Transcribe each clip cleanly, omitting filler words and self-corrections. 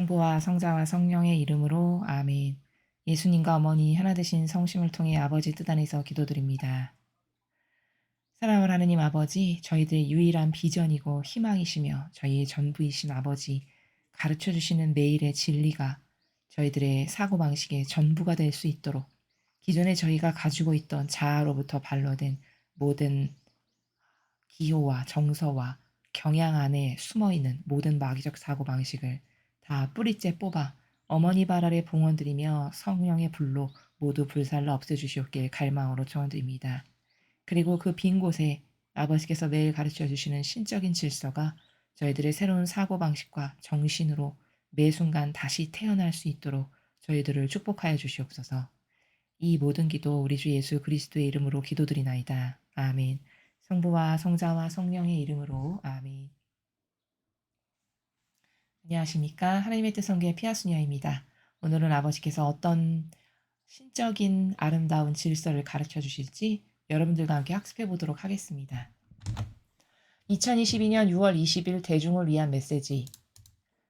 성부와 성자와 성령의 이름으로 아멘. 예수님과 어머니 하나 되신 성심을 통해 아버지 뜻 안에서 기도드립니다. 사랑하는 하느님 아버지, 저희들의 유일한 비전이고 희망이시며 저희의 전부이신 아버지, 가르쳐 주시는 매일의 진리가 저희들의 사고방식의 전부가 될 수 있도록 기존에 저희가 가지고 있던 자아로부터 반로된 모든 기호와 정서와 경향 안에 숨어있는 모든 마귀적 사고방식을 다 뿌리째 뽑아 어머니 발 아래 봉헌드리며 성령의 불로 모두 불살라 없애주시옵길 갈망으로 청원드립니다. 그리고 그 빈 곳에 아버지께서 매일 가르쳐 주시는 신적인 질서가 저희들의 새로운 사고방식과 정신으로 매 순간 다시 태어날 수 있도록 저희들을 축복하여 주시옵소서. 이 모든 기도 우리 주 예수 그리스도의 이름으로 기도드리나이다. 아멘. 성부와 성자와 성령의 이름으로 아멘. 안녕하십니까. 하나님의 뜻 성교의 피아수녀입니다. 오늘은 아버지께서 어떤 신적인 아름다운 질서를 가르쳐 주실지 여러분들과 함께 학습해 보도록 하겠습니다. 2022년 6월 20일 대중을 위한 메시지.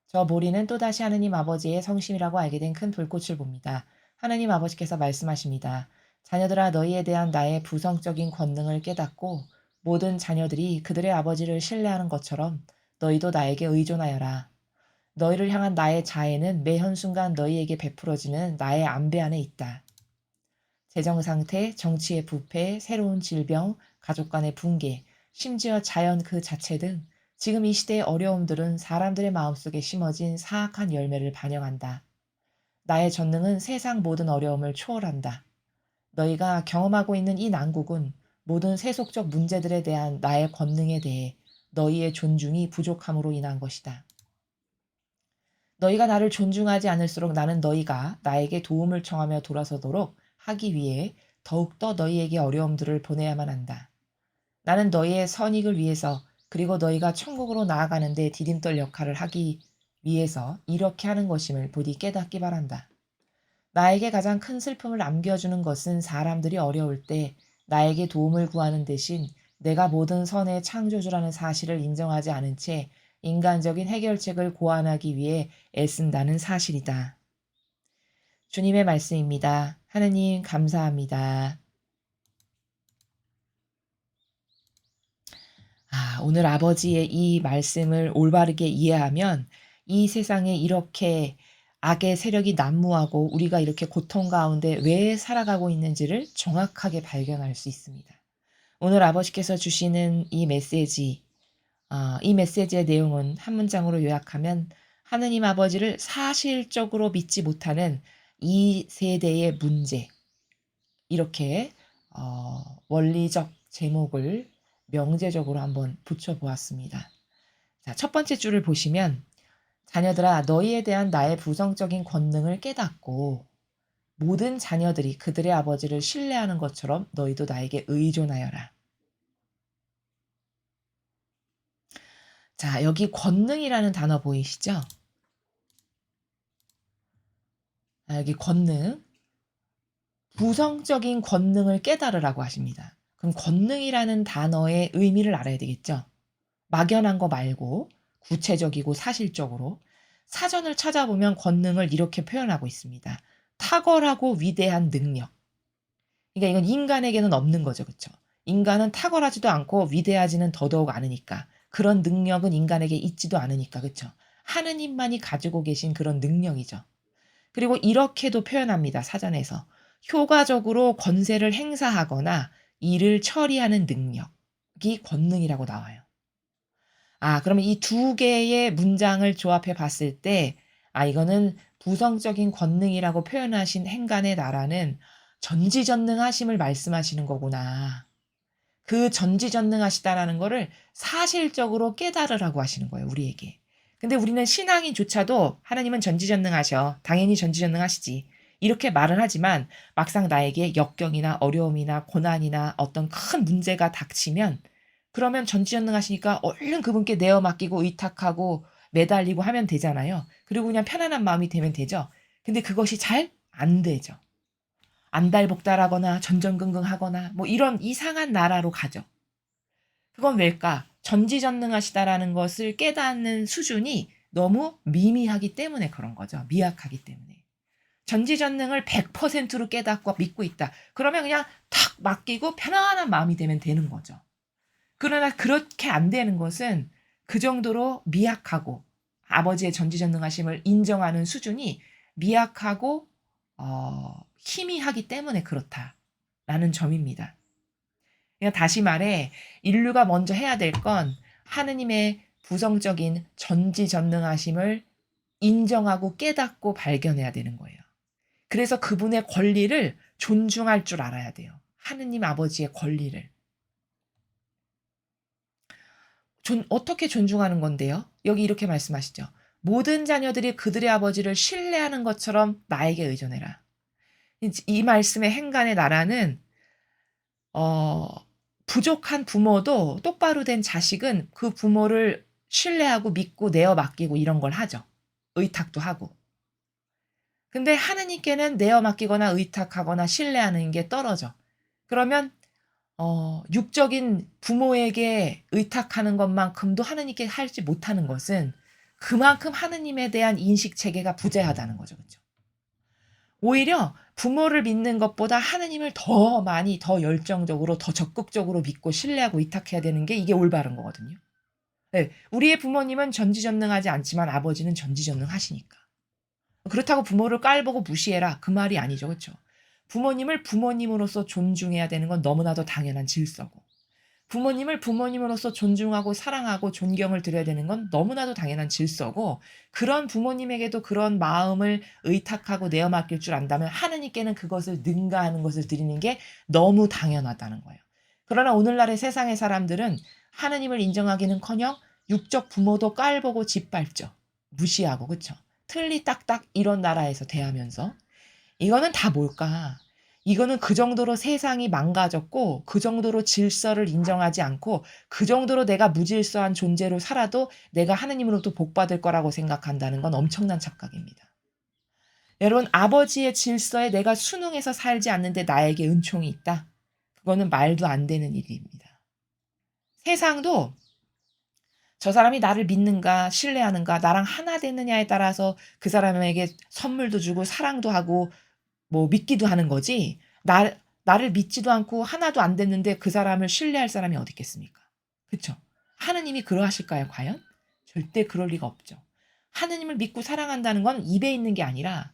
저 모리는 또다시 하느님 아버지의 성심이라고 알게 된 큰 불꽃을 봅니다. 하느님 아버지께서 말씀하십니다. 자녀들아, 너희에 대한 나의 부성적인 권능을 깨닫고 모든 자녀들이 그들의 아버지를 신뢰하는 것처럼 너희도 나에게 의존하여라. 너희를 향한 나의 자애는 매 현순간 너희에게 베풀어지는 나의 안배 안에 있다. 재정상태, 정치의 부패, 새로운 질병, 가족 간의 붕괴, 심지어 자연 그 자체 등 지금 이 시대의 어려움들은 사람들의 마음속에 심어진 사악한 열매를 반영한다. 나의 전능은 세상 모든 어려움을 초월한다. 너희가 경험하고 있는 이 난국은 모든 세속적 문제들에 대한 나의 권능에 대해 너희의 존중이 부족함으로 인한 것이다. 너희가 나를 존중하지 않을수록 나는 너희가 나에게 도움을 청하며 돌아서도록 하기 위해 더욱더 너희에게 어려움들을 보내야만 한다. 나는 너희의 선익을 위해서 그리고 너희가 천국으로 나아가는 데 디딤돌 역할을 하기 위해서 이렇게 하는 것임을 부디 깨닫기 바란다. 나에게 가장 큰 슬픔을 안겨주는 것은 사람들이 어려울 때 나에게 도움을 구하는 대신 내가 모든 선의 창조주라는 사실을 인정하지 않은 채 인간적인 해결책을 고안하기 위해 애쓴다는 사실이다. 주님의 말씀입니다. 하느님 감사합니다. 오늘 아버지의 이 말씀을 올바르게 이해하면 이 세상에 이렇게 악의 세력이 난무하고 우리가 이렇게 고통 가운데 왜 살아가고 있는지를 정확하게 발견할 수 있습니다. 오늘 아버지께서 주시는 이 메시지의 내용은 한 문장으로 요약하면 하느님 아버지를 사실적으로 믿지 못하는 이 세대의 문제, 이렇게 원리적 제목을 명제적으로 한번 붙여보았습니다. 자, 첫 번째 줄을 보시면 자녀들아, 너희에 대한 나의 부성적인 권능을 깨닫고 모든 자녀들이 그들의 아버지를 신뢰하는 것처럼 너희도 나에게 의존하여라. 자, 여기 권능이라는 단어 보이시죠? 여기 권능, 부성적인 권능을 깨달으라고 하십니다. 그럼 권능이라는 단어의 의미를 알아야 되겠죠? 막연한 거 말고 구체적이고 사실적으로 사전을 찾아보면 권능을 이렇게 표현하고 있습니다. 탁월하고 위대한 능력. 그러니까 이건 인간에게는 없는 거죠. 그렇죠? 인간은 탁월하지도 않고 위대하지는 더더욱 않으니까. 그런 능력은 인간에게 있지도 않으니까. 그렇죠? 하느님만이 가지고 계신 그런 능력이죠. 그리고 이렇게도 표현합니다. 사전에서. 효과적으로 권세를 행사하거나 일을 처리하는 능력이 권능이라고 나와요. 그러면 이 두 개의 문장을 조합해 봤을 때 이거는 부성적인 권능이라고 표현하신 행간의 나라는 전지전능하심을 말씀하시는 거구나. 그 전지전능하시다라는 거를 사실적으로 깨달으라고 하시는 거예요, 우리에게. 근데 우리는 신앙인조차도 하나님은 전지전능하셔. 당연히 전지전능하시지. 이렇게 말은 하지만 막상 나에게 역경이나 어려움이나 고난이나 어떤 큰 문제가 닥치면 그러면 전지전능하시니까 얼른 그분께 내어 맡기고 의탁하고 매달리고 하면 되잖아요. 그리고 그냥 편안한 마음이 되면 되죠. 근데 그것이 잘 안 되죠. 안달복달하거나 전전긍긍하거나 뭐 이런 이상한 나라로 가죠. 그건 왜일까? 전지전능하시다라는 것을 깨닫는 수준이 너무 미미하기 때문에 그런 거죠. 미약하기 때문에. 전지전능을 100%로 깨닫고 믿고 있다. 그러면 그냥 탁 맡기고 편안한 마음이 되면 되는 거죠. 그러나 그렇게 안 되는 것은 그 정도로 미약하고 아버지의 전지전능하심을 인정하는 수준이 미약하고 희미하기 때문에 그렇다라는 점입니다. 그러니까 다시 말해 인류가 먼저 해야 될 건 하느님의 부성적인 전지전능하심을 인정하고 깨닫고 발견해야 되는 거예요. 그래서 그분의 권리를 존중할 줄 알아야 돼요. 하느님 아버지의 권리를. 어떻게 존중하는 건데요? 여기 이렇게 말씀하시죠. 모든 자녀들이 그들의 아버지를 신뢰하는 것처럼 나에게 의존해라. 이 말씀의 행간의 나라는 어, 부족한 부모도 똑바로 된 자식은 그 부모를 신뢰하고 믿고 내어 맡기고 이런 걸 하죠. 의탁도 하고. 근데 하느님께는 내어 맡기거나 의탁하거나 신뢰하는 게 떨어져. 그러면 육적인 부모에게 의탁하는 것만큼도 하느님께 하지 못하는 것은 그만큼 하느님에 대한 인식 체계가 부재하다는 거죠. 그렇죠? 오히려 부모를 믿는 것보다 하느님을 더 많이 더 열정적으로 더 적극적으로 믿고 신뢰하고 의탁해야 되는 게 이게 올바른 거거든요. 네, 우리의 부모님은 전지전능하지 않지만 아버지는 전지전능하시니까. 그렇다고 부모를 깔보고 무시해라 그 말이 아니죠. 그렇죠? 부모님을 부모님으로서 존중해야 되는 건 너무나도 당연한 질서고 부모님을 부모님으로서 존중하고 사랑하고 존경을 드려야 되는 건 너무나도 당연한 질서고 그런 부모님에게도 그런 마음을 의탁하고 내어 맡길 줄 안다면 하느님께는 그것을 능가하는 것을 드리는 게 너무 당연하다는 거예요. 그러나 오늘날의 세상의 사람들은 하느님을 인정하기는커녕 육적 부모도 깔보고 짓밟죠. 무시하고 그렇죠. 틀리딱딱 이런 나라에서 대하면서 이거는 다 뭘까? 이거는 그 정도로 세상이 망가졌고 그 정도로 질서를 인정하지 않고 그 정도로 내가 무질서한 존재로 살아도 내가 하느님으로부터 복받을 거라고 생각한다는 건 엄청난 착각입니다. 여러분 아버지의 질서에 내가 순응해서 살지 않는데 나에게 은총이 있다? 그거는 말도 안 되는 일입니다. 세상도 저 사람이 나를 믿는가 신뢰하는가 나랑 하나 되느냐에 따라서 그 사람에게 선물도 주고 사랑도 하고 뭐 믿기도 하는 거지 나를 믿지도 않고 하나도 안 됐는데 그 사람을 신뢰할 사람이 어디 있겠습니까? 그쵸? 하느님이 그러하실까요 과연? 절대 그럴 리가 없죠. 하느님을 믿고 사랑한다는 건 입에 있는 게 아니라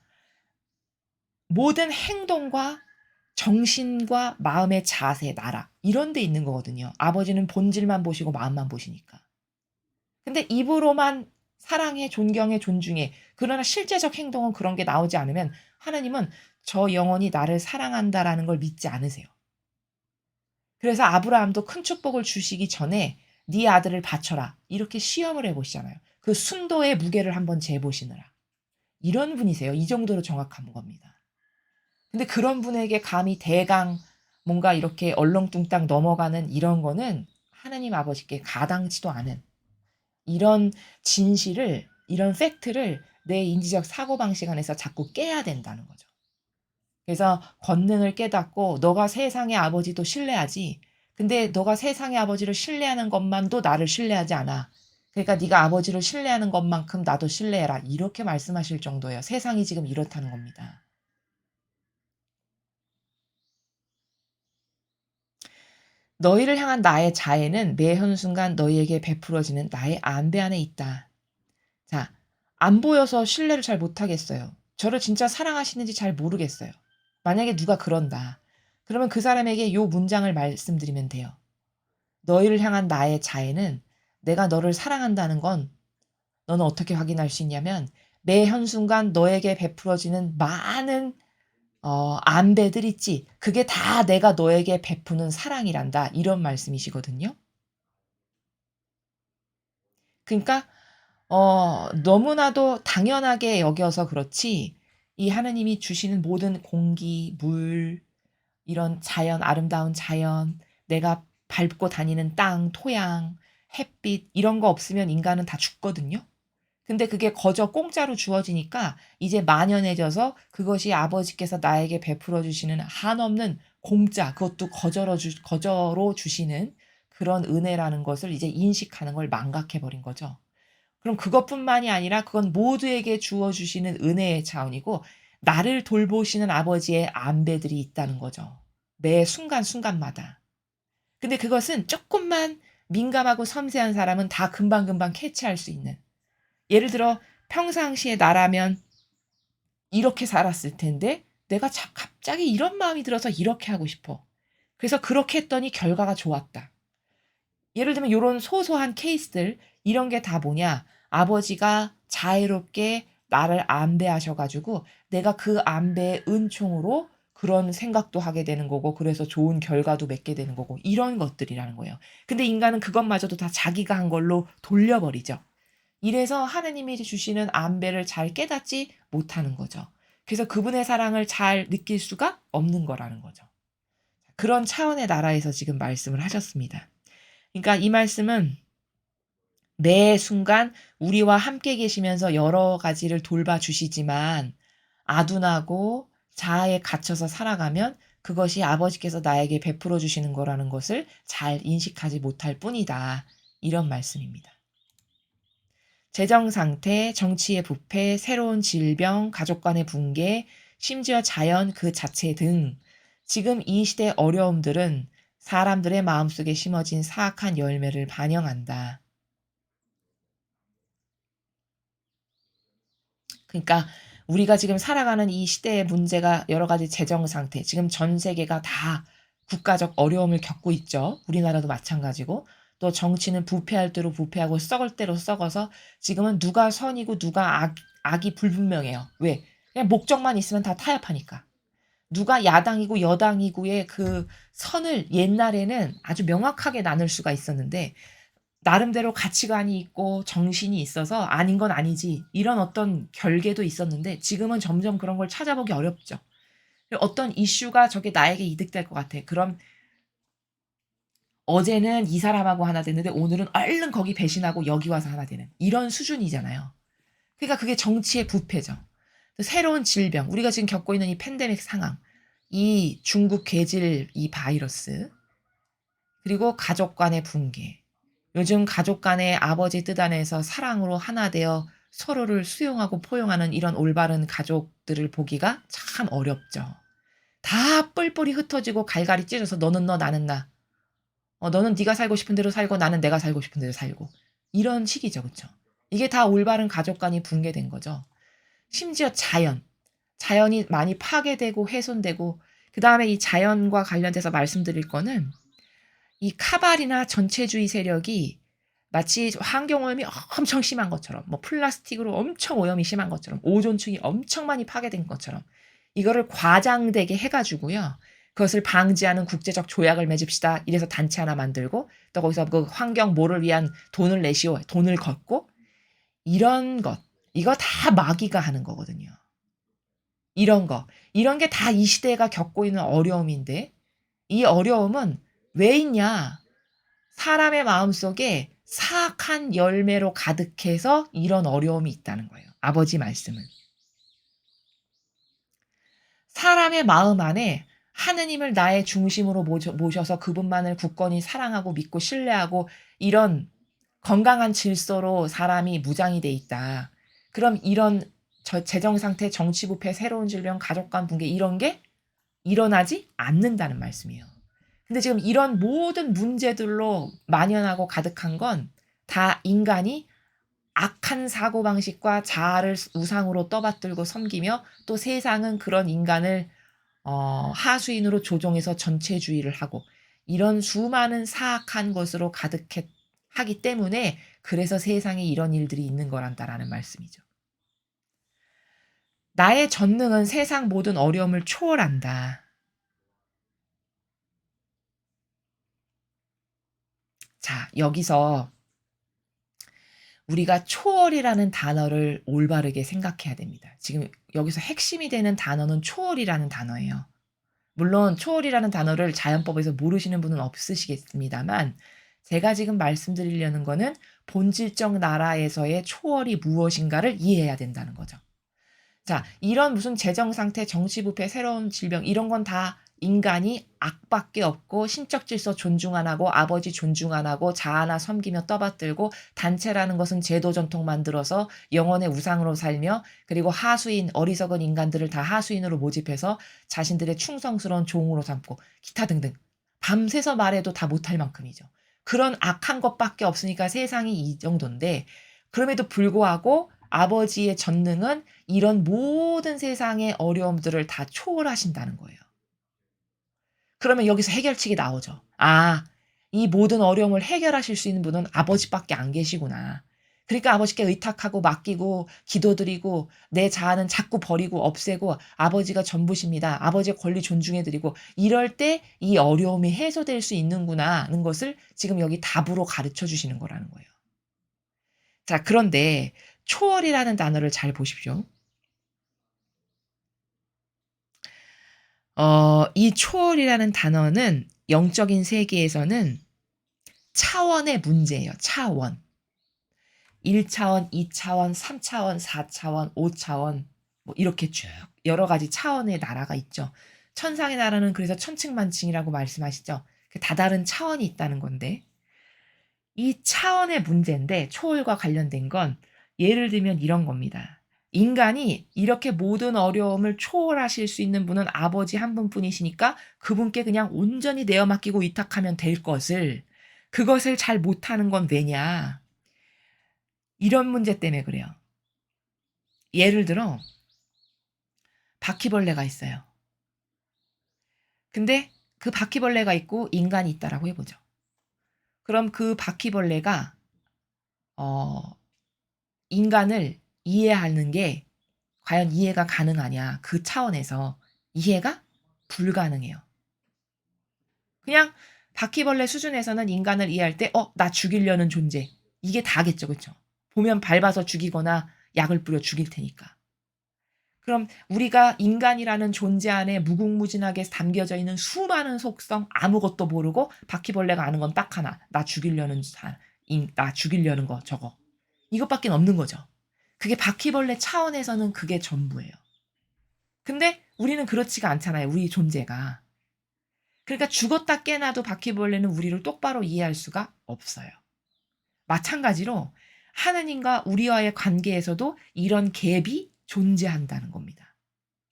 모든 행동과 정신과 마음의 자세, 나라 이런 데 있는 거거든요. 아버지는 본질만 보시고 마음만 보시니까. 근데 입으로만 사랑해, 존경해, 존중해. 그러나 실제적 행동은 그런 게 나오지 않으면 하나님은 저 영혼이 나를 사랑한다라는 걸 믿지 않으세요. 그래서 아브라함도 큰 축복을 주시기 전에 네 아들을 바쳐라. 이렇게 시험을 해보시잖아요. 그 순도의 무게를 한번 재보시느라. 이런 분이세요. 이 정도로 정확한 겁니다. 근데 그런 분에게 감히 대강 뭔가 이렇게 얼렁뚱땅 넘어가는 이런 거는 하나님 아버지께 가당치도 않은 이런 진실을 이런 팩트를 내 인지적 사고방식 안에서 자꾸 깨야 된다는 거죠. 그래서 권능을 깨닫고 너가 세상의 아버지도 신뢰하지. 근데 너가 세상의 아버지를 신뢰하는 것만도 나를 신뢰하지 않아. 그러니까 네가 아버지를 신뢰하는 것만큼 나도 신뢰해라. 이렇게 말씀하실 정도예요. 세상이 지금 이렇다는 겁니다. 너희를 향한 나의 자애는 매 한순간 너희에게 베풀어지는 나의 안배 안에 있다. 자, 안 보여서 신뢰를 잘 못하겠어요. 저를 진짜 사랑하시는지 잘 모르겠어요. 만약에 누가 그런다. 그러면 그 사람에게 요 문장을 말씀드리면 돼요. 너희를 향한 나의 자애는 내가 너를 사랑한다는 건 너는 어떻게 확인할 수 있냐면 매 한순간 너에게 베풀어지는 많은 안배들 있지. 그게 다 내가 너에게 베푸는 사랑이란다. 이런 말씀이시거든요. 그러니까 너무나도 당연하게 여겨서 그렇지 이 하느님이 주시는 모든 공기, 물, 이런 자연, 아름다운 자연, 내가 밟고 다니는 땅, 토양, 햇빛 이런 거 없으면 인간은 다 죽거든요. 근데 그게 거저 공짜로 주어지니까 이제 만연해져서 그것이 아버지께서 나에게 베풀어 주시는 한없는 공짜, 그것도 거저로 주시는 그런 은혜라는 것을 이제 인식하는 걸 망각해 버린 거죠. 그럼 그것뿐만이 아니라 그건 모두에게 주어 주시는 은혜의 차원이고 나를 돌보시는 아버지의 안배들이 있다는 거죠. 매 순간순간마다. 근데 그것은 쪼끔만 민감하고 섬세한 사람은 다 금방금방 캐치할 수 있는. 예를 들어 평상시에 나라면 이렇게 살았을 텐데 내가 갑자기 이런 마음이 들어서 이렇게 하고 싶어. 그래서 그렇게 했더니 결과가 좋았다. 예를 들면 요런 소소한 케이스들 이런 게 다 뭐냐? 아버지가 자애롭게 나를 안배하셔 가지고 내가 그 안배의 은총으로 그런 생각도 하게 되는 거고 그래서 좋은 결과도 맺게 되는 거고 이런 것들이라는 거예요. 근데 인간은 그것마저도 다 자기가 한 걸로 돌려버리죠. 이래서 하느님이 주시는 안배를 잘 깨닫지 못하는 거죠. 그래서 그분의 사랑을 잘 느낄 수가 없는 거라는 거죠. 그런 차원의 나라에서 지금 말씀을 하셨습니다. 그러니까 이 말씀은 매 순간 우리와 함께 계시면서 여러 가지를 돌봐주시지만 아둔하고 자아에 갇혀서 살아가면 그것이 아버지께서 나에게 베풀어 주시는 거라는 것을 잘 인식하지 못할 뿐이다. 이런 말씀입니다. 재정 상태, 정치의 부패, 새로운 질병, 가족 간의 붕괴, 심지어 자연 그 자체 등 지금 이 시대의 어려움들은 사람들의 마음속에 심어진 사악한 열매를 반영한다. 그러니까 우리가 지금 살아가는 이 시대의 문제가 여러 가지 재정 상태, 지금 전 세계가 다 국가적 어려움을 겪고 있죠. 우리나라도 마찬가지고. 또 정치는 부패할 대로 부패하고 썩을 대로 썩어서 지금은 누가 선이고 누가 악이 불분명해요. 왜? 그냥 목적만 있으면 다 타협하니까. 누가 야당이고 여당이고의 그 선을 옛날에는 아주 명확하게 나눌 수가 있었는데 나름대로 가치관이 있고 정신이 있어서 '아닌 건 아니지.' 이런 어떤 결계도 있었는데 지금은 점점 그런 걸 찾아보기 어렵죠. 어떤 이슈가 '저게 나에게 이득될 것 같아.' 그럼 어제는 이 사람하고 하나 됐는데 오늘은 얼른 거기 배신하고 여기 와서 하나 되는 이런 수준이잖아요. 그러니까 그게 정치의 부패죠. 새로운 질병, 우리가 지금 겪고 있는 이 팬데믹 상황, 이 중국 괴질 이 바이러스, 그리고 가족 간의 붕괴. 요즘 가족 간의 아버지 뜻 안에서 사랑으로 하나 되어 서로를 수용하고 포용하는 이런 올바른 가족들을 보기가 참 어렵죠. 다 뿔뿔이 흩어지고 갈갈이 찢어서 너는 너 나는 나. 너는 네가 살고 싶은 대로 살고 나는 내가 살고 싶은 대로 살고. 이런 식이죠. 그쵸? 이게 다 올바른 가족 간이 붕괴된 거죠. 심지어 자연. 자연이 많이 파괴되고 훼손되고 그다음에 이 자연과 관련돼서 말씀드릴 거는 이 카발이나 전체주의 세력이 마치 환경오염이 엄청 심한 것처럼 뭐 플라스틱으로 엄청 오염이 심한 것처럼 오존층이 엄청 많이 파괴된 것처럼 이거를 과장되게 해 가지고요. 그것을 방지하는 국제적 조약을 맺읍시다. 이래서 단체 하나 만들고 또 거기서 그 환경 뭐를 위한 돈을 내시오. 돈을 걷고 이런 것. 이거 다 마귀가 하는 거거든요. 이런 거. 이런 게 다 이 시대가 겪고 있는 어려움인데 이 어려움은 왜 있냐? 사람의 마음속에 사악한 열매로 가득해서 이런 어려움이 있다는 거예요. 아버지 말씀은. 사람의 마음 안에 하느님을 나의 중심으로 모셔서 그분만을 굳건히 사랑하고 믿고 신뢰하고 이런 건강한 질서로 사람이 무장이 돼 있다. 그럼 이런 재정 상태, 정치 부패, 새로운 질병, 가족 간 붕괴 이런 게 일어나지 않는다는 말씀이에요. 근데 지금 이런 모든 문제들로 만연하고 가득한 건 다 인간이 악한 사고방식과 자아를 우상으로 떠받들고 섬기며 또 세상은 그런 인간을 하수인으로 조종해서 전체주의를 하고 이런 수많은 사악한 것으로 하기 때문에 그래서 세상에 이런 일들이 있는 거란다라는 말씀이죠. 나의 전능은 세상 모든 어려움을 초월한다. 자, 여기서 우리가 초월이라는 단어를 올바르게 생각해야 됩니다. 지금 여기서 핵심이 되는 단어는 초월이라는 단어예요. 물론 초월이라는 단어를 자연법에서 모르시는 분은 없으시겠습니다만 제가 지금 말씀드리려는 거는 본질적 나라에서의 초월이 무엇인가를 이해해야 된다는 거죠. 자, 이런 무슨 재정 상태, 정치 부패, 새로운 질병 이런 건 다 인간이 악밖에 없고 신적 질서 존중 안 하고 아버지 존중 안 하고 자아나 섬기며 떠받들고 단체라는 것은 제도 전통 만들어서 영혼의 우상으로 살며 그리고 하수인 어리석은 인간들을 다 하수인으로 모집해서 자신들의 충성스러운 종으로 삼고 기타 등등 밤새서 말해도 다 못할 만큼이죠. 그런 악한 것밖에 없으니까 세상이 이 정도인데 그럼에도 불구하고 아버지의 전능은 이런 모든 세상의 어려움들을 다 초월하신다는 거예요. 그러면 여기서 해결책이 나오죠. 아, 이 모든 어려움을 해결하실 수 있는 분은 아버지밖에 안 계시구나. 그러니까 아버지께 의탁하고 맡기고 기도드리고 내 자아는 자꾸 버리고 없애고 아버지가 전부십니다. 아버지의 권리 존중해드리고 이럴 때 이 어려움이 해소될 수 있는구나 하는 것을 지금 여기 답으로 가르쳐 주시는 거라는 거예요. 자, 그런데 초월이라는 단어를 잘 보십시오. 이 초월이라는 단어는 영적인 세계에서는 차원의 문제예요. 차원. 1차원, 2차원, 3차원, 4차원, 5차원 뭐 이렇게 쭉 여러 가지 차원의 나라가 있죠. 천상의 나라는 그래서 천층만층이라고 말씀하시죠. 다다른 차원이 있다는 건데 이 차원의 문제인데 초월과 관련된 건 예를 들면 이런 겁니다. 인간이 이렇게 모든 어려움을 초월하실 수 있는 분은 아버지 한 분뿐이시니까 그분께 그냥 온전히 내어 맡기고 위탁하면 될 것을 그것을 잘 못하는 건 왜냐. 이런 문제 때문에 그래요. 예를 들어 바퀴벌레가 있어요. 근데 그 바퀴벌레가 있고 인간이 있다라고 해보죠. 그럼 그 바퀴벌레가 인간을 이해하는 게 과연 이해가 가능하냐. 그 차원에서 이해가 불가능해요. 그냥 바퀴벌레 수준에서는 인간을 이해할 때 나 죽이려는 존재. 이게 다겠죠. 그렇죠? 보면 밟아서 죽이거나 약을 뿌려 죽일 테니까. 그럼 우리가 인간이라는 존재 안에 무궁무진하게 담겨져 있는 수많은 속성 아무것도 모르고 바퀴벌레가 아는 건 딱 하나. 나 죽이려는 거 저거. 이것밖에 없는 거죠. 그게 바퀴벌레 차원에서는 그게 전부예요. 근데 우리는 그렇지가 않잖아요. 우리 존재가. 그러니까 죽었다 깨나도 바퀴벌레는 우리를 똑바로 이해할 수가 없어요. 마찬가지로 하느님과 우리와의 관계에서도 이런 갭이 존재한다는 겁니다.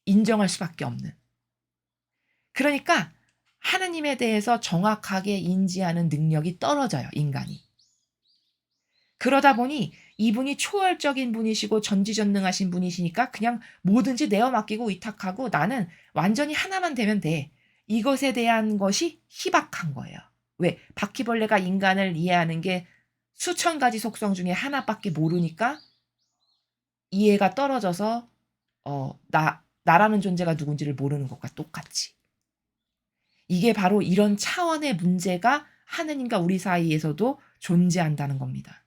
인정할 수밖에 없는. 그러니까 하느님에 대해서 정확하게 인지하는 능력이 떨어져요. 인간이. 그러다 보니 이분이 초월적인 분이시고 전지전능하신 분이시니까 그냥 뭐든지 내어 맡기고 위탁하고 나는 완전히 하나만 되면 돼. 이것에 대한 것이 희박한 거예요. 왜? 바퀴벌레가 인간을 이해하는 게 수천 가지 속성 중에 하나밖에 모르니까 이해가 떨어져서 나라는 존재가 누군지를 모르는 것과 똑같이. 이게 바로 이런 차원의 문제가 하느님과 우리 사이에서도 존재한다는 겁니다.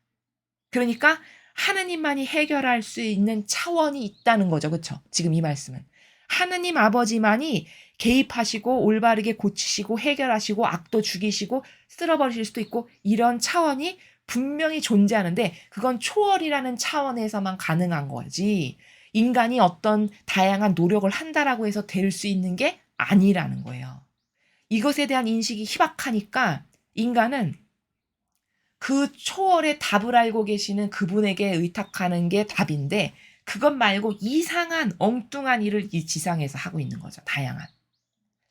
그러니까 하느님만이 해결할 수 있는 차원이 있다는 거죠. 그렇죠? 지금 이 말씀은. 하느님 아버지만이 개입하시고 올바르게 고치시고 해결하시고 악도 죽이시고 쓸어버리실 수도 있고 이런 차원이 분명히 존재하는데 그건 초월이라는 차원에서만 가능한 거지. 인간이 어떤 다양한 노력을 한다라고 해서 될 수 있는 게 아니라는 거예요. 이것에 대한 인식이 희박하니까 인간은 그 초월의 답을 알고 계시는 그분에게 의탁하는 게 답인데 그것 말고 이상한 엉뚱한 일을 이 지상에서 하고 있는 거죠. 다양한.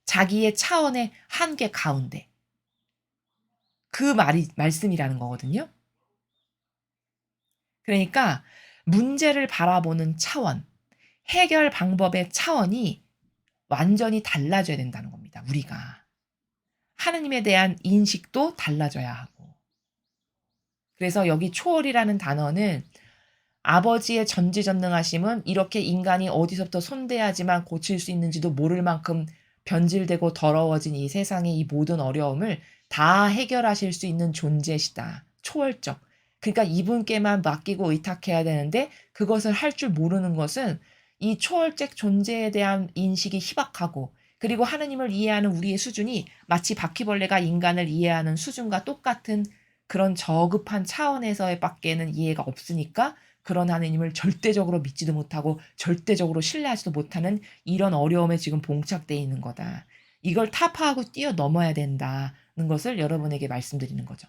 자기의 차원의 한계 가운데. 그 말씀이라는 거거든요. 그러니까 문제를 바라보는 차원, 해결 방법의 차원이 완전히 달라져야 된다는 겁니다. 우리가. 하느님에 대한 인식도 달라져야 하고. 그래서 여기 초월이라는 단어는 아버지의 전지전능하심은 이렇게 인간이 어디서부터 손대야지만 고칠 수 있는지도 모를 만큼 변질되고 더러워진 이 세상의 이 모든 어려움을 다 해결하실 수 있는 존재시다. 초월적. 그러니까 이분께만 맡기고 의탁해야 되는데 그것을 할 줄 모르는 것은 이 초월적 존재에 대한 인식이 희박하고 그리고 하느님을 이해하는 우리의 수준이 마치 바퀴벌레가 인간을 이해하는 수준과 똑같은 그런 저급한 차원에서의 밖에는 이해가 없으니까 그런 하느님을 절대적으로 믿지도 못하고 절대적으로 신뢰하지도 못하는 이런 어려움에 지금 봉착되어 있는 거다. 이걸 타파하고 뛰어넘어야 된다는 것을 여러분에게 말씀드리는 거죠.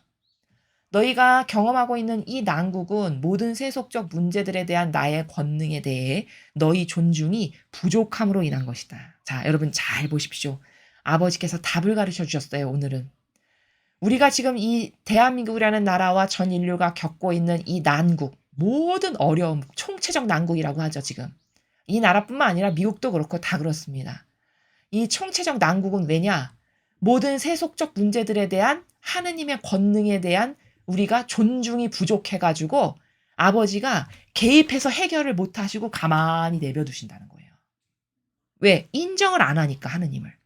너희가 경험하고 있는 이 난국은 모든 세속적 문제들에 대한 나의 권능에 대해 너희 존중이 부족함으로 인한 것이다. 자, 여러분 잘 보십시오. 아버지께서 답을 가르쳐 주셨어요, 오늘은. 우리가 지금 이 대한민국이라는 나라와 전 인류가 겪고 있는 이 난국, 모든 어려움, 총체적 난국이라고 하죠, 지금. 이 나라뿐만 아니라 미국도 그렇고 다 그렇습니다. 이 총체적 난국은 왜냐? 모든 세속적 문제들에 대한 하느님의 권능에 대한 우리가 존중이 부족해가지고 아버지가 개입해서 해결을 못하시고 가만히 내버려두신다는 거예요. 왜? 인정을 안 하니까 하느님을.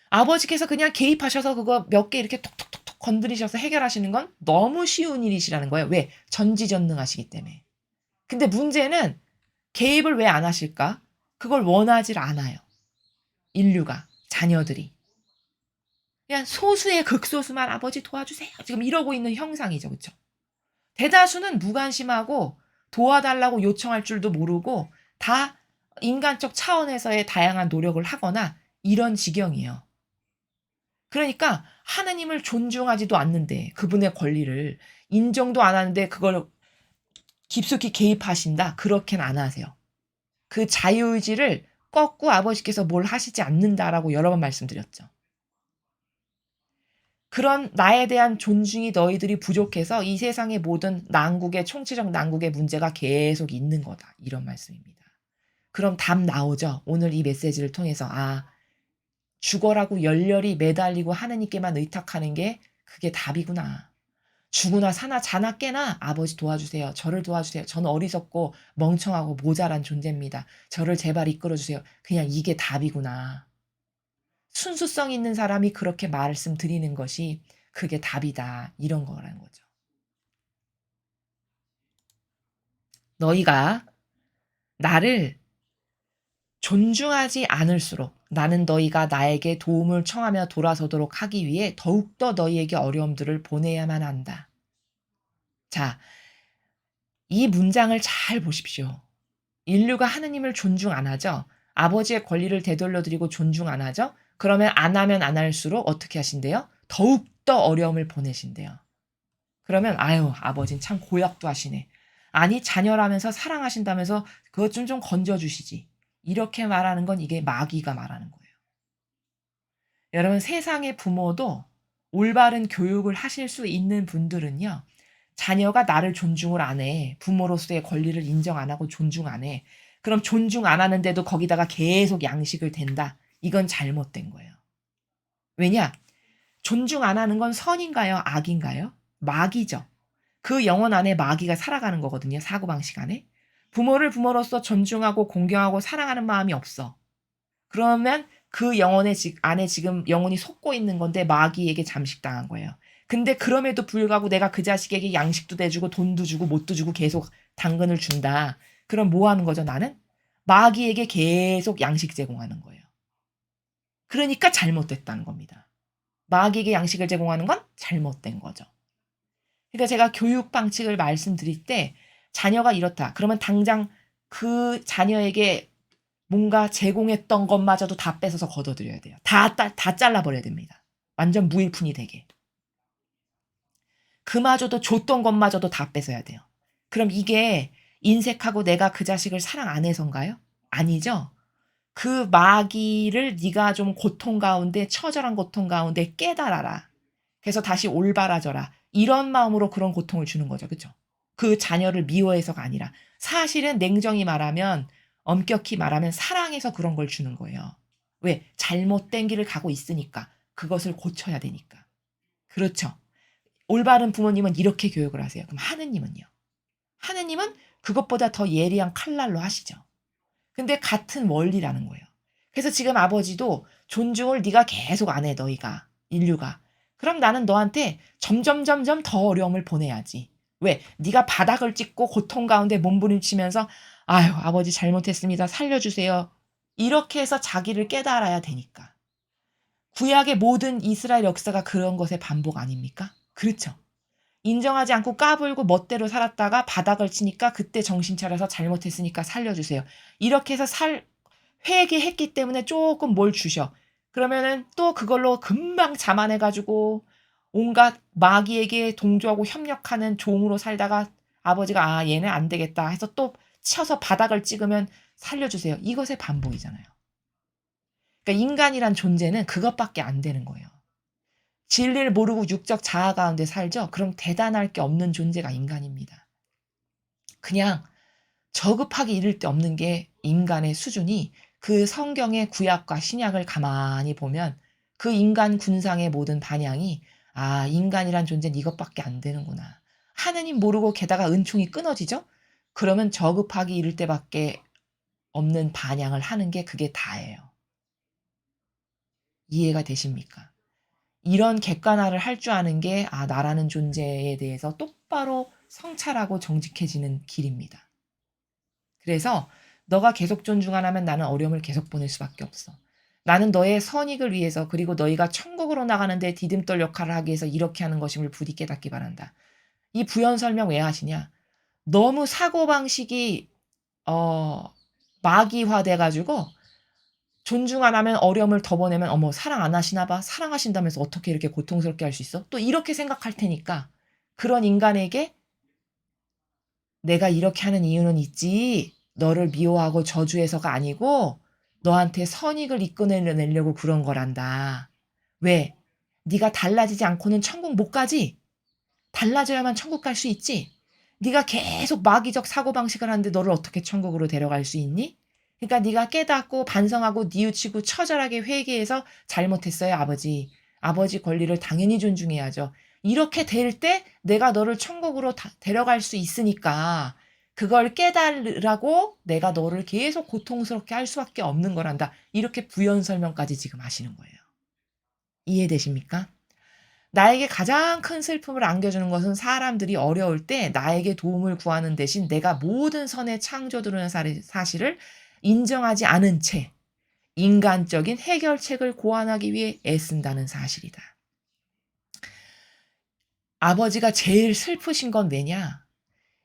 아버지께서 그냥 개입하셔서 그거 몇 개 이렇게 톡톡톡톡 건드리셔서 해결하시는 건 너무 쉬운 일이시라는 거예요. 왜? 전지전능하시기 때문에. 근데 문제는 개입을 왜 안 하실까? 그걸 원하질 않아요. 인류가, 자녀들이. 그냥 소수의 극소수만 아버지 도와주세요. 지금 이러고 있는 형상이죠. 그렇죠? 대다수는 무관심하고 도와달라고 요청할 줄도 모르고 다 인간적 차원에서의 다양한 노력을 하거나 이런 지경이에요. 그러니까 하느님을 존중하지도 않는데 그분의 권리를 인정도 안 하는데 그걸 깊숙이 개입하신다. 그렇게는 안 하세요. 그 자유의지를 꺾고 아버지께서 뭘 하시지 않는다라고 여러 번 말씀드렸죠. 그런 나에 대한 존중이 너희들이 부족해서 이 세상의 모든 난국의 총체적 난국의 문제가 계속 있는 거다. 이런 말씀입니다. 그럼 답 나오죠. 오늘 이 메시지를 통해서 죽어라고 열렬히 매달리고 하느님께만 의탁하는 게 그게 답이구나. 죽으나 사나 자나 깨나 아버지 도와주세요. 저를 도와주세요. 저는 어리석고 멍청하고 모자란 존재입니다. 저를 제발 이끌어주세요. 그냥 이게 답이구나. 순수성 있는 사람이 그렇게 말씀드리는 것이 그게 답이다. 이런 거라는 거죠. 너희가 나를 존중하지 않을수록 나는 너희가 나에게 도움을 청하며 돌아서도록 하기 위해 더욱더 너희에게 어려움들을 보내야만 한다. 자, 이 문장을 잘 보십시오. 인류가 하느님을 존중 안 하죠? 아버지의 권리를 되돌려드리고 존중 안 하죠? 그러면 안 하면 안 할수록 어떻게 하신대요? 더욱더 어려움을 보내신대요. 그러면 아유 아버진 참 고약도 하시네. 아니 자녀라면서 사랑하신다면서 그것 좀 건져주시지. 이렇게 말하는 건 이게 마귀가 말하는 거예요. 여러분 세상의 부모도 올바른 교육을 하실 수 있는 분들은요. 자녀가 나를 존중을 안 해. 부모로서의 권리를 인정 안 하고 존중 안 해. 그럼 존중 안 하는데도 거기다가 계속 양식을 댄다. 이건 잘못된 거예요. 왜냐? 존중 안 하는 건 선인가요? 악인가요? 마귀죠. 그 영혼 안에 마귀가 살아가는 거거든요. 사고방식 안에. 부모를 부모로서 존중하고 공경하고 사랑하는 마음이 없어. 그러면 그 영혼의 안에 지금 영혼이 속고 있는 건데 마귀에게 잠식당한 거예요. 근데 그럼에도 불구하고 내가 그 자식에게 양식도 대주고 돈도 주고 못도 주고 계속 당근을 준다. 그럼 뭐 하는 거죠, 나는? 마귀에게 계속 양식 제공하는 거예요. 그러니까 잘못됐다는 겁니다. 마귀에게 양식을 제공하는 건 잘못된 거죠. 그러니까 제가 교육 방식을 말씀드릴 때 자녀가 이렇다. 그러면 당장 그 자녀에게 뭔가 제공했던 것마저도 다 뺏어서 걷어들여야 돼요. 다 잘라버려야 됩니다. 완전 무일푼이 되게. 그마저도 줬던 것마저도 다 뺏어야 돼요. 그럼 이게 인색하고 내가 그 자식을 사랑 안 해서인가요? 아니죠. 그 마귀를 네가 좀 고통 가운데 처절한 고통 가운데 깨달아라. 그래서 다시 올바라져라. 이런 마음으로 그런 고통을 주는 거죠. 그렇죠? 그 자녀를 미워해서가 아니라 사실은 냉정히 말하면 엄격히 말하면 사랑해서 그런 걸 주는 거예요. 왜? 잘못된 길을 가고 있으니까. 그것을 고쳐야 되니까. 그렇죠. 올바른 부모님은 이렇게 교육을 하세요. 그럼 하느님은요? 하느님은 그것보다 더 예리한 칼날로 하시죠. 근데 같은 원리라는 거예요. 그래서 지금 아버지도 존중을 네가 계속 안 해, 너희가. 인류가. 그럼 나는 너한테 점점 더 어려움을 보내야지. 왜? 네가 바닥을 찍고 고통 가운데 몸부림치면서 아유, 아버지 잘못했습니다. 살려주세요. 이렇게 해서 자기를 깨달아야 되니까. 구약의 모든 이스라엘 역사가 그런 것의 반복 아닙니까? 그렇죠. 인정하지 않고 까불고 멋대로 살았다가 바닥을 치니까 그때 정신 차려서 잘못했으니까 살려주세요. 이렇게 해서 회개했기 때문에 조금 뭘 주셔. 그러면은 또 그걸로 금방 자만해 가지고 온갖 마귀에게 동조하고 협력하는 종으로 살다가 아버지가 '아 얘는 안 되겠다.' 해서 또 쳐서 바닥을 찍으면 살려주세요. 이것의 반복이잖아요. 그러니까 인간이란 존재는 그것밖에 안 되는 거예요. 진리를 모르고 육적 자아 가운데 살죠? 그럼 대단할 게 없는 존재가 인간입니다. 그냥 저급하게 이를 데 없는 게 인간의 수준이 그 성경의 구약과 신약을 가만히 보면 그 인간 군상의 모든 반향이 '아 인간이란 존재는 이것밖에 안 되는구나.' 하느님 모르고 게다가 은총이 끊어지죠? 그러면 저급하게 이를 때밖에 없는 반향을 하는 게 그게 다예요. 이해가 되십니까? 이런 객관화를 할 줄 아는 게 나라는 존재에 대해서 똑바로 성찰하고 정직해지는 길입니다. 그래서 너가 계속 존중 안 하면 나는 어려움을 계속 보낼 수밖에 없어. 나는 너의 선익을 위해서 그리고 너희가 천국으로 나가는데 디딤돌 역할을 하기 위해서 이렇게 하는 것임을 부디 깨닫기 바란다. 이 부연 설명 왜 하시냐? 너무 사고방식이 어 마귀화돼 가지고 존중 안 하면 어려움을 더 보내면 '어머 사랑 안 하시나 봐. 사랑하신다면서 어떻게 이렇게 고통스럽게 할 수 있어?' 또 이렇게 생각할 테니까 그런 인간에게 "내가 이렇게 하는 이유는 있지. 너를 미워하고 저주해서가 아니고 너한테 선익을 이끌어 내려고 그런 거란다. 왜? 네가 달라지지 않고는 천국 못 가지. 달라져야만 천국 갈 수 있지. 네가 계속 마귀적 사고방식을 하는데 너를 어떻게 천국으로 데려갈 수 있니? 그러니까 네가 깨닫고 반성하고 뉘우치고 처절하게 회개해서 '잘못했어요 아버지. 아버지 권리를 당연히 존중해야죠.' 이렇게 될 때 내가 너를 천국으로 데려갈 수 있으니까 그걸 깨달으라고 내가 너를 계속 고통스럽게 할 수밖에 없는 거란다. 이렇게 부연 설명까지 지금 하시는 거예요. 이해되십니까? 나에게 가장 큰 슬픔을 안겨주는 것은 사람들이 어려울 때 나에게 도움을 구하는 대신 내가 모든 선의 창조주라는 사실을 인정하지 않은 채 인간적인 해결책을 고안하기 위해 애쓴다는 사실이다. 아버지가 제일 슬프신 건 왜냐?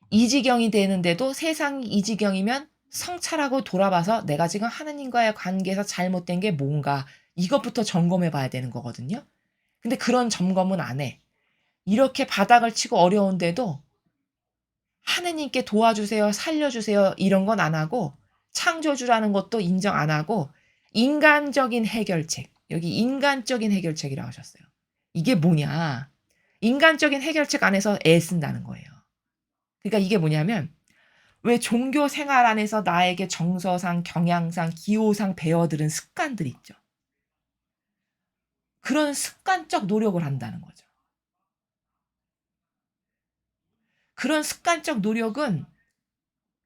이 지경이 되는데도 세상이 이 지경이면 성찰하고 돌아봐서 내가 지금 하느님과의 관계에서 잘못된 게 뭔가 이것부터 점검해 봐야 되는 거거든요. 근데 그런 점검은 안 해. 이렇게 바닥을 치고 어려운데도 하느님께 도와주세요, 살려주세요 이런 건 안 하고 창조주라는 것도 인정 안 하고 인간적인 해결책, 여기 인간적인 해결책이라고 하셨어요. 이게 뭐냐? 인간적인 해결책 안에서 애쓴다는 거예요. 그러니까 이게 뭐냐면 왜 종교 생활 안에서 나에게 정서상, 경향상, 기호상 배어들은 습관들 있죠. 그런 습관적 노력을 한다는 거죠. 그런 습관적 노력은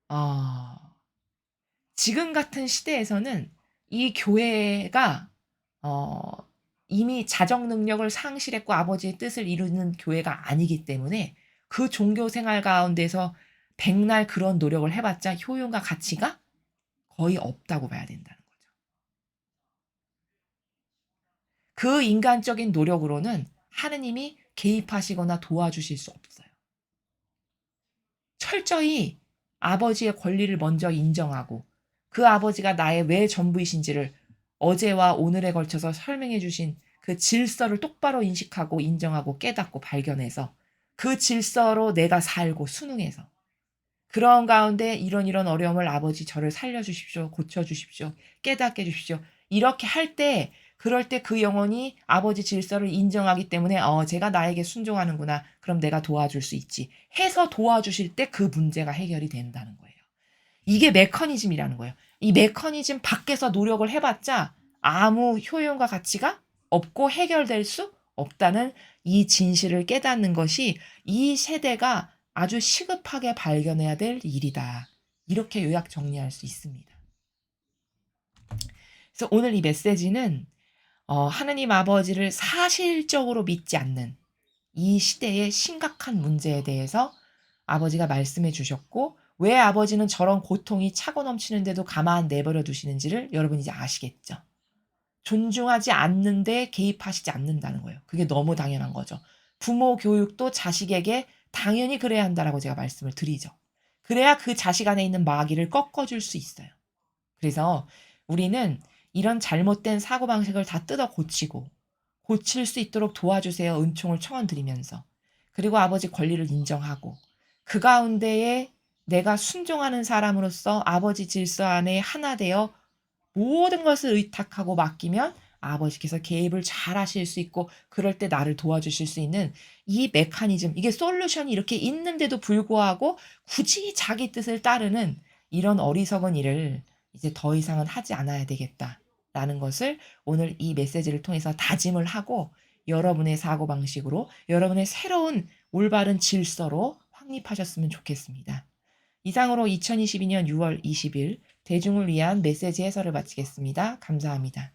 어 지금 같은 시대에서는 이 교회가 어 이미 자정 능력을 상실했고 아버지의 뜻을 이루는 교회가 아니기 때문에 그 종교 생활 가운데서 백날 그런 노력을 해 봤자 효용과 가치가 거의 없다고 봐야 된다는 거죠. 그 인간적인 노력으로는 하느님이 개입하시거나 도와주실 수 없어요. 철저히 아버지의 권리를 먼저 인정하고 그 아버지가 나의 왜 전부이신지를 어제와 오늘에 걸쳐서 설명해 주신 그 질서를 똑바로 인식하고 인정하고 깨닫고 발견해서 그 질서로 내가 살고 순응해서 그런 가운데 이런 어려움을 아버지 저를 살려 주십시오. 고쳐 주십시오. 깨닫게 해 주십시오. 이렇게 할 때 그럴 때 그 영혼이 아버지 질서를 인정하기 때문에 '제가 나에게 순종하는구나. 그럼 내가 도와줄 수 있지.' 해서 도와주실 때 그 문제가 해결이 된다는 거예요. 이게 메커니즘이라는 거예요. 이 메커니즘 밖에서 노력을 해 봤자 아무 효용과 가치가 없고 해결될 수 없다는 이 진실을 깨닫는 것이 이 세대가 아주 시급하게 발견해야 될 일이다. 이렇게 요약 정리할 수 있습니다. 그래서 오늘 이 메시지는 하느님 아버지를 사실적으로 믿지 않는 이 시대의 심각한 문제에 대해서 아버지가 말씀해 주셨고 왜 아버지는 저런 고통이 차고 넘치는데도 가만 내버려 두시는지를 여러분 이제 아시겠죠. 존중하지 않는데 개입하시지 않는다는 거예요. 그게 너무 당연한 거죠. 부모 교육도 자식에게 당연히 그래야 한다라고 제가 말씀을 드리죠. 그래야 그 자식 안에 있는 마귀를 꺾어 줄 수 있어요. 그래서 우리는 이런 잘못된 사고방식을 다 뜯어 고치고 고칠 수 있도록 도와주세요. 은총을 청원드리면서. 그리고 아버지 권리를 인정하고 그 가운데에 내가 순종하는 사람으로서 아버지 질서 안에 하나 되어 모든 것을 의탁하고 맡기면 아버지께서 개입을 잘 하실 수 있고 그럴 때 나를 도와주실 수 있는 이 메커니즘, 이게 솔루션이 이렇게 있는데도 불구하고 굳이 자기 뜻을 따르는 이런 어리석은 일을 이제 더 이상은 하지 않아야 되겠다라는 것을 오늘 이 메시지를 통해서 다짐을 하고 여러분의 사고방식으로 여러분의 새로운 올바른 질서로 확립하셨으면 좋겠습니다. 이상으로 2022년 6월 20일 대중을 위한 메시지 해설을 마치겠습니다. 감사합니다.